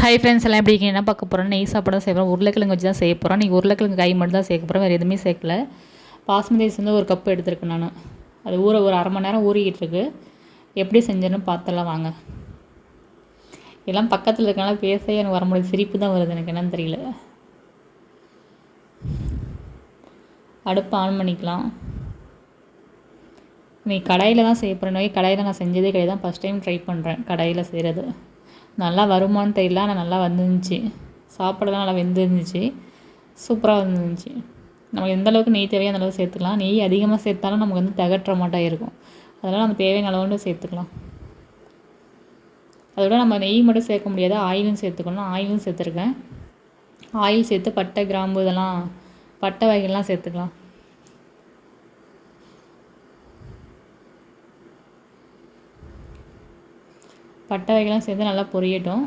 Hi friends எல்லாம் எப்படி இருக்கீங்க? என்ன பார்க்க போகிறோம்? நெய் சாப்பாடு தான் செய்வோம். உருளைக்கிழங்கு வச்சு தான் செய்ய போகிறோம். நீங்கள் உருளைக்கிழங்கு கை மட்டும் தான் சேர்க்க போகிறோம், வேறு எதுவுமே சேர்க்கல. பாஸ்மதி ரைஸ் வந்து ஒரு கப் எடுத்துருக்கேன் நான். அது ஒரு அரை மணி நேரம் ஊறிக்கிட்டு இருக்கு. எப்படி செஞ்சேன்னு பார்த்தலாம் வாங்க. எல்லாம் பக்கத்தில் இருக்கனால பேசவே எனக்கு வர முடியாது, சிரிப்பு தான் வருது, எனக்கு என்னன்னு தெரியல. அடுப்பு ஆன் பண்ணிக்கலாம். நீ கடாயில் தான் செய்ய போகிறேன். கடாயில் நான் செஞ்சதே கிடையாது, தான் ஃபஸ்ட் டைம் ட்ரை பண்ணுறேன் கடாயில் செய்கிறது. நல்லா வருமானு தெரியல, ஆனால் நல்லா வந்துருந்துச்சு. சாப்பாடெல்லாம் நல்லா வெந்துருந்துச்சு, சூப்பராக வந்துருந்துச்சு. நமக்கு எந்த அளவுக்கு நெய் தேவையோ அந்தளவுக்கு சேர்த்துக்கலாம். நெய் அதிகமாக சேர்த்தாலும் நமக்கு வந்து திகட்டுற மாட்டாக இருக்கும். அதனால் நம்ம தேவையான அளவுன்னு சேர்த்துக்கலாம். அதோட நம்ம நெய் மட்டும் சேர்க்க முடியாது, ஆயிலும் சேர்த்துக்கணும். ஆயிலும் சேர்த்துருக்கேன். ஆயில் சேர்த்து பட்டை, கிராம்பு, இதெல்லாம் பட்டை வகைகள்லாம் சேர்த்துக்கலாம். பட்டை வகைலாம் சேர்த்து நல்லா பொரியட்டும்.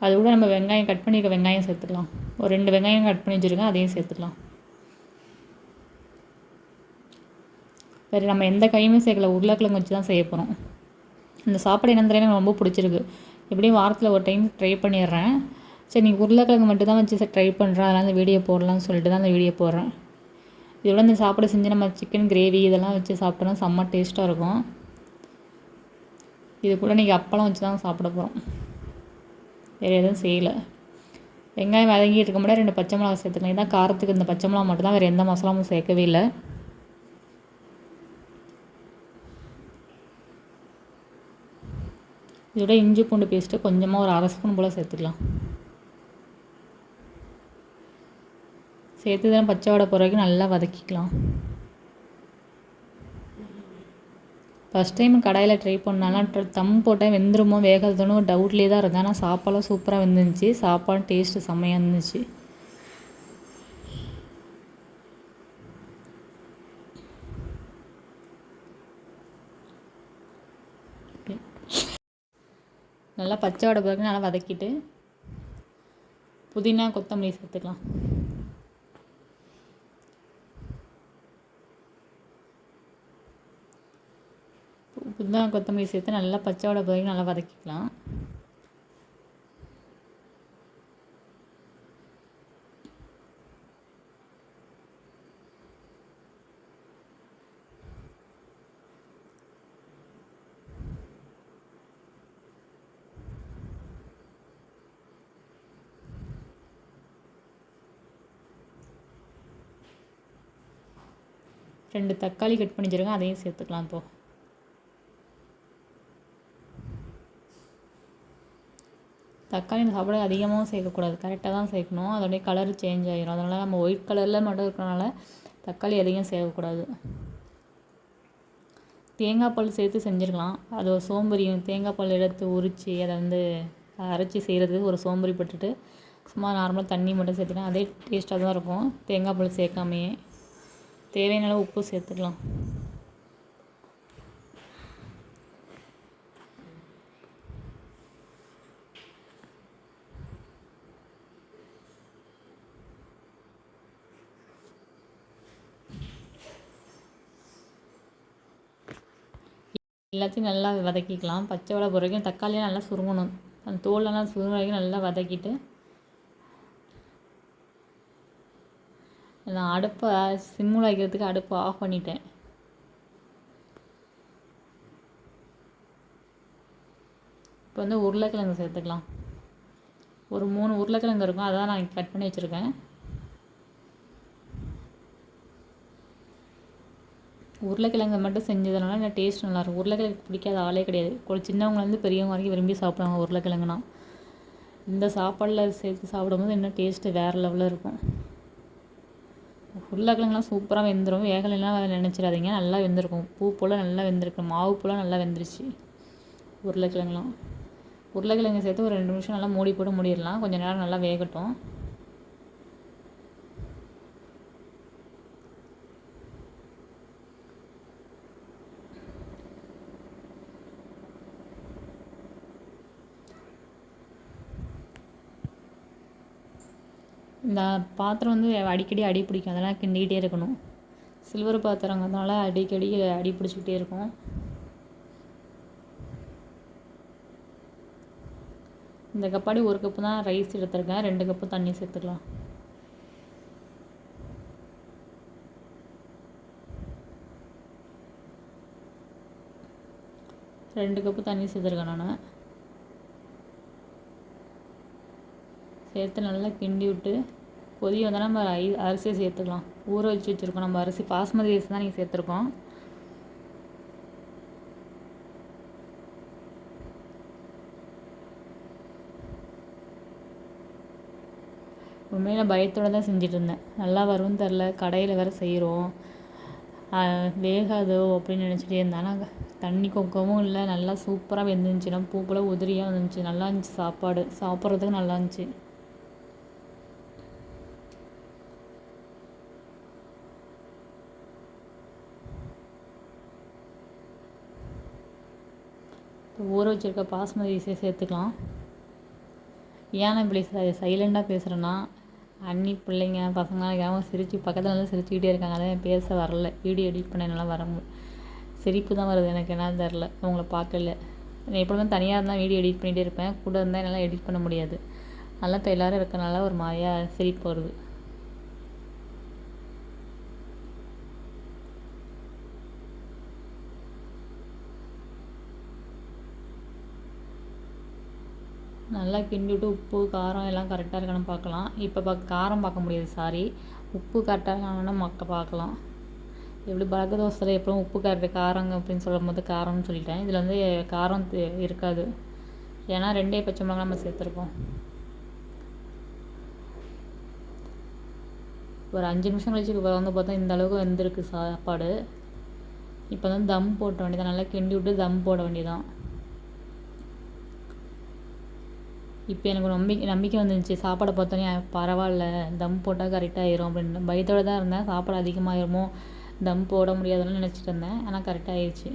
அது கூட நம்ம வெங்காயம் கட் பண்ணியிருக்க வெங்காயம் சேர்த்துக்கலாம். ஒரு 2 வெங்காயம் கட் பண்ணி வச்சுருக்கேன், அதையும் சேர்த்துக்கலாம். வேறு நம்ம எந்த காயுமே சேர்க்கல, உருளைக்கிழங்கு வச்சு தான் செய்ய போகிறோம். இந்த சாப்பாடு என்னன்னு தெரியல, எனக்கு ரொம்ப பிடிச்சிருக்கு. எப்படியும் வாரத்தில் ஒரு டைம் ட்ரை பண்ணிடுறேன். சரி, நீங்கள் உருளைக்கிழங்கு மட்டும் தான் வச்சு ட்ரை பண்ணுறேன், அதனால் இந்த வீடியோ போடலாம்னு சொல்லிட்டு தான் அந்த வீடியோ போடுறேன். இதோட இந்த சாப்பாடு செஞ்சு நம்ம சிக்கன் கிரேவி இதெல்லாம் வச்சு சாப்பிட்டோன்னா செம்ம டேஸ்ட்டாக இருக்கும். இது கூட நீங்கள் அப்பளம் வச்சு தான் சாப்பிட போகிறோம், வேறு எதுவும் செய்யலை. வெங்காயம் வதங்கிட்டு இருக்க முடியாது, 2 பச்சை மிளகா சேர்த்துக்கலாம். இதான் காரத்துக்கு இந்த பச்சை மிளகா மட்டும் தான், வேறு எந்த மசாலாவும் சேர்க்கவே இல்லை. இதோட இஞ்சி பூண்டு பேஸ்ட்டு கொஞ்சமாக ஒரு 1/2 ஸ்பூன் போல் சேர்த்துக்கலாம். சேர்த்து தான் பச்சை வடை போகிற வரைக்கும் நல்லா வதக்கிக்கலாம். ஃபஸ்ட் டைம் கடாயில் ட்ரை பண்ணாலும் தம் போட்டால் வெந்துருமோ வேகாதுன்னு ஒரு டவுட்லேயே தான் இருந்தேன். ஆனால் சாப்பாடெலாம் சூப்பராக வெந்துருந்துச்சு. சாப்பாடு டேஸ்ட்டு செம்மையாக இருந்துச்சு. நல்லா பச்சை வடை பிறகு நல்லா வதக்கிட்டு புதினா கொத்தமல்லி சேர்த்துக்கலாம். புதினா கொத்தமல்லி சேர்த்து நல்லா பச்சை வடை பிறகு நல்லா வதக்கிக்கலாம். ரெண்டு தக்காளி கட் பண்ணி வச்சுருக்கேன், அதையும் சேர்த்துக்கலாம். இப்போது தக்காளி இந்த சாப்பாடு அதிகமாகவும் சேர்க்கக்கூடாது, கரெக்டாக தான் சேர்க்கணும். அதோடைய கலர் சேஞ்ச் ஆகிரும். அதனால் நம்ம ஒயிட் கலரில் மட்டும் இருக்கிறனால தக்காளி அதிகம் சேர்க்கக்கூடாது. தேங்காய் பால் சேர்த்து செஞ்சுருக்கலாம், அது ஒரு சோம்பேறி. தேங்காய் பால் எடுத்து உரித்து அதை வந்து அரைச்சி செய்கிறதுக்கு ஒரு சோம்பேறி பட்டுட்டு சும்மா நார்மலாக தண்ணி மட்டும் சேர்த்துக்கலாம். அதே டேஸ்ட்டாக தான் இருக்கும் தேங்காய் பால் சேர்க்காமையே. தேவையான அளவு உப்பு சேர்த்துக்கலாம். எல்லாத்தையும் நல்லா வதக்கிக்கலாம். பச்சை வடை போகிற வரைக்கும் தக்காளியாக நல்லா சுருங்கணும், அந்த தோலெல்லாம் சுருங்க வரைக்கும் நல்லா வதக்கிட்டு நான் அடுப்பை சிம்மில் வைக்கிறதுக்கு அடுப்பை ஆஃப் பண்ணிட்டேன். இப்போ வந்து உருளைக்கிழங்கு சேர்த்துக்கலாம். ஒரு 3 உருளைக்கிழங்கு இருக்கும், அதான் நான் கட் பண்ணி வச்சுருக்கேன். உருளைக்கிழங்கு மட்டும் செஞ்சதுனால இந்த டேஸ்ட் நல்லாயிருக்கும். உருளைக்கிழங்கு பிடிக்காத ஆளே கிடையாது, ஒரு சின்னவங்கலேருந்து பெரியவங்க வரைக்கும் விரும்பி சாப்பிடுவாங்க உருளைக்கிழங்குனா. இந்த சாப்பாடில் சேர்த்து சாப்பிடும்போது இன்னும் டேஸ்ட்டு வேறு லெவலில் இருக்கும். உருளைக்கிழங்குலாம் சூப்பராக வெந்துடும், வேகலைலாம் நினச்சிடாதீங்க, நல்லா வெந்திருக்கும். பூ போல் நல்லா வெந்திருக்கு, மாவு போல் நல்லா வெந்துருச்சு உருளைக்கிழங்குலாம். உருளைக்கிழங்கு சேர்த்து ஒரு 2 நிமிஷம் நல்லா மூடி போட்டு மூடிடலாம், கொஞ்சம் நேரம் நல்லா வேகட்டும். இந்த பாத்திரம் வந்து அடிக்கடி அடி பிடிக்கும், அதெல்லாம் கிண்டிகிட்டே இருக்கணும். சில்வர் பாத்திரங்கிறதுனால அடிக்கடி அடி பிடிச்சிக்கிட்டே இருக்கும். இந்த கப்பாடி 1 கப்பு தான் ரைஸ் எடுத்துருக்கேன். 2 கப்பு தண்ணி சேர்த்துக்கலாம். ரெண்டு கப்பு தண்ணி சேர்த்துருக்கேன் நான். சேர்த்து நல்லா கிண்டி விட்டு கொதி வந்தால் நம்ம அரிசியை சேர்த்துக்கலாம். ஊற வச்சு வச்சுருக்கோம் நம்ம அரிசி. பாஸ்மதி ரைஸ் தான் நீங்கள் சேர்த்துருக்கோம். உண்மையில் பயத்தோடு தான் செஞ்சுட்டு இருந்தேன். நல்லா வரும்னு தெரில, கடையில் வேறு செய்கிறோம், வேகாதோ அப்படின்னு நினச்சிட்டே இருந்தேன். ஆனால் தண்ணி கொக்கவும் இல்லை, நல்லா சூப்பராக வெந்துருந்துச்சு. நம்ம பூ போல் உதிரியாக வந்துருந்துச்சு. நல்லா இருந்துச்சு சாப்பாடு, சாப்பிட்றதுக்கு நல்லா இருந்துச்சு. இப்போ ஊற வச்சுருக்க பாஸ்மதி ரைஸை சேர்த்துக்கலாம். ஏன் நான் இப்படி சைலண்டாக பேசுகிறேன்னா, அண்ணி பிள்ளைங்க பசங்களாம் ஏன் சிரித்து பக்கத்தில் வந்து சிரிச்சுக்கிட்டே இருக்காங்க. அதான் பேச வரல. வீடியோ எடிட் பண்ண என்னால் வர சிரிப்பு தான் வருது. எனக்கு என்னன்னு தெரில, அவங்கள பார்க்கல. நான் எப்பொழுதுமே தனியாக இருந்தால் வீடியோ எடிட் பண்ணிகிட்டே இருப்பேன். கூட இருந்தால் என்னால் எடிட் பண்ண முடியாது. அதனால் இப்போ எல்லோரும் இருக்கனால ஒரு மாதிரியாக சிரிப்பு வருது. நல்லா கிண்டி விட்டு உப்பு காரம் எல்லாம் கரெக்டாக இருக்கான்னு பார்க்கலாம். இப்போ காரம் பார்க்க முடியாது, சாரி. உப்பு கரெக்டாக இருக்கான்னு பார்க்கலாம். எப்படி பழக்க தோசையில் எப்பவும் உப்பு கரெக்டு காரங்க அப்படின்னு சொல்லும் போது காரம்னு சொல்லிட்டேன். இதில் வந்து காரம் இருக்காது. ஏன்னா 2 பச்சை மிளகா நம்ம சேர்த்துருக்கோம். ஒரு 5 நிமிஷம் கழிச்சு இப்போ வந்து பார்த்தா இந்த அளவுக்கு வெந்திருக்கு சாப்பாடு. இப்போ வந்து தம் போட்ட வேண்டியதான். நல்லா கிண்டி விட்டு தம் போட வேண்டியதான். இப்போ எனக்கு நம்பிக்கை வந்துருந்துச்சு. சாப்பாடை பார்த்தோன்னே பரவாயில்ல, தம் போட்டால் கரெக்டாக ஆயிரும் அப்படின்னு பயத்தோடு தான் இருந்தேன். சாப்பாடு அதிகமாகிருமோ, தம் போட முடியாதுன்னு நினச்சிட்டு இருந்தேன். ஆனால் கரெக்டாக ஆயிடுச்சு.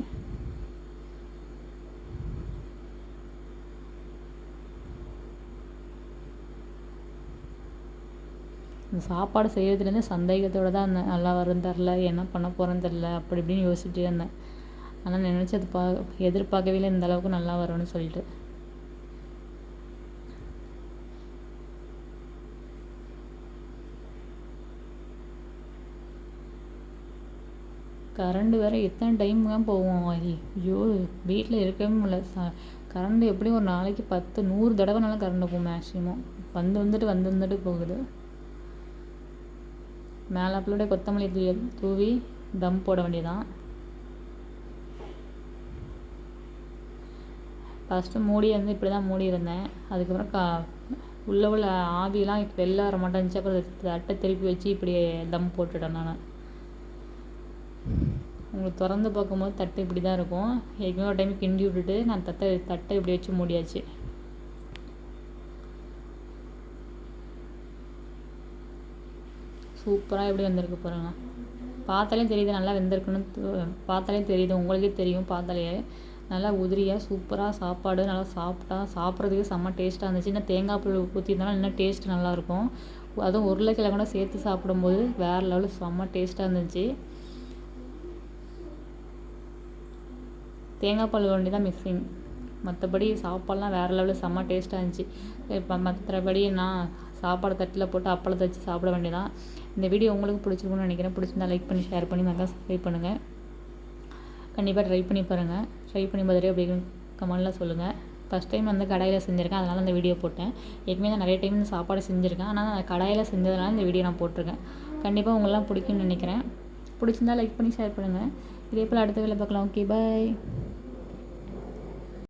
இந்த சாப்பாடு செய்கிறதுலேருந்து சந்தேகத்தோடு தான் இருந்தேன். நல்லா வரும்னு தெரில, என்ன பண்ண போகிறேன்னு தெரில, அப்படி இப்படின்னு யோசிச்சுட்டே இருந்தேன். ஆனால் நினச்சது எதிர்பார்க்கவே இல்லை இந்த அளவுக்கு நல்லா வரும்னு சொல்லிட்டு. கரண்டு வேறு எத்தனை டைம் தான் போவோம். ஐயோ, வீட்டில் இருக்கவே முடியல. கரண்டு எப்படியும் ஒரு நாளைக்கு 100 தடவைனாலும் கரண்டு போகும் மேக்ஸிமம். வந்துட்டு போகுது. மேலாப்பிலோட கொத்தமல்லி தூவி தம் போட வேண்டியதான். ஃபஸ்ட்டு மூடி வந்து இப்படி தான் மூடி இருந்தேன். அதுக்கப்புறம் உள்ள ஆவியெலாம் வெளில வர மாட்டேன்ச்சு. அப்புறம் தட்டை திருப்பி வச்சு இப்படி தம் போட்டுட்டேன் நான். உங்களுக்கு திறந்து பார்க்கும்போது தட்டு இப்படி தான் இருக்கும். ஏற்கனவே ஒரு டைம் கிண்டி விட்டுட்டு நான் தட்டை இப்படி வச்சு மூடியாச்சு. சூப்பராக எப்படி வந்திருக்கு பாருங்க. பார்த்தாலே தெரியுது நல்லா வெந்திருக்குன்னு. பார்த்தாலே தெரியுது, உங்களுக்கே தெரியும். பார்த்தாலே நல்லா உதிரியாக சூப்பராக சாப்பாடு நல்லா சாப்பிட்றதுக்கு செம்ம டேஸ்ட்டாக இருந்துச்சு. இன்னும் தேங்காய் பூ ஊற்றிருந்தாலும் இன்னும் டேஸ்ட் நல்லாயிருக்கும். அதுவும் உருளைக்கிழங்கூட சேர்த்து சாப்பிடும்போது வேறு லெவலில் செம்ம டேஸ்ட்டாக இருந்துச்சு. தேங்காய் பால் வேண்டி தான் மிக்சிங். மற்றபடி சாப்பாடெலாம் வேறு லெவலில் செம்ம டேஸ்ட்டாக இருந்துச்சு. இப்போ மற்றபடி நான் சாப்பாடு தட்டில் போட்டு அப்பளத்தை வச்சு சாப்பிட வேண்டியதான். இந்த வீடியோ உங்களுக்கு பிடிச்சிருக்குன்னு நினைக்கிறேன். பிடிச்சிருந்தா லைக் பண்ணி ஷேர் பண்ணி சப்ஸ்கிரைப் பண்ணுங்கள். கண்டிப்பாக ட்ரை பண்ணி பாருங்கள். ட்ரை பண்ணி பார்த்துட்டு அப்படின்னு கமெண்டில் சொல்லுங்கள். ஃபஸ்ட் டைம் வந்து கடாயில் செஞ்சுருக்கேன், அதனால் அந்த வீடியோ போட்டேன். ஏற்கனவே நான் நிறைய டைம் சாப்பாடு செஞ்சுருக்கேன், ஆனால் நான் கடாயில் செஞ்சதுனால இந்த வீடியோ நான் போட்டிருக்கேன். கண்டிப்பாக உங்களெலாம் பிடிக்கும்னு நினைக்கிறேன். பிடிச்சிருந்தா லைக் பண்ணி ஷேர் பண்ணுங்கள். இதே போல் அடுத்த வேலை பார்க்கலாம். ஓகே, பாய்.